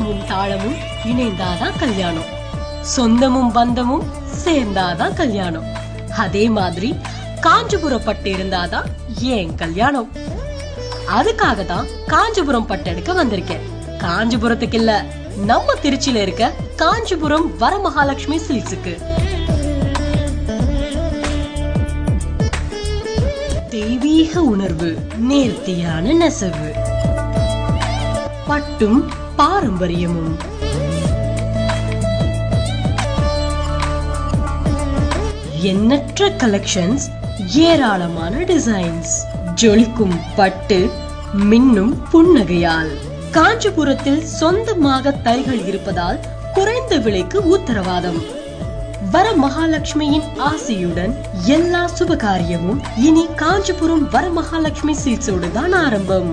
தாளமும் தாளமும் இணைந்தாதான் கல்யாணம், சொந்தமும் பந்தமும் சேர்ந்தாதான் கல்யாணம். அதே மாதிரி காஞ்சிபுரம் பட்டு இருந்தாதான் ஏன் கல்யாணம். அதுக்காக தான் காஞ்சிபுரம் பட்டு எடுக்க வந்திருக்கேன். காஞ்சிபுரத்துக்கு இல்ல, நம்ம திருச்சியில இருக்க காஞ்சிபுரம் வரமகாலட்சுமி சில்க்ஸுக்கு. தெய்வீக உணர்வு, நேர்த்தியான நெசவு, பட்டும் பாரம்பரியமும், எண்ணற்ற கலெக்ஷன்ஸ், ஏராளமான டிசைன்ஸ், ஜொலிக்கும் பட்டு, மின்னும் புன்னகையால். காஞ்சிபுரத்தில் சொந்தமாக தைகள் இருப்பதால் குறைந்த விலைக்கு உத்தரவாதம். வரமகாலட்சுமியின் ஆசையுடன் எல்லா சுபகாரியமும் இனி காஞ்சிபுரம் வரமகாலட்சுமி சில்க்ஸோடு தான் ஆரம்பம்.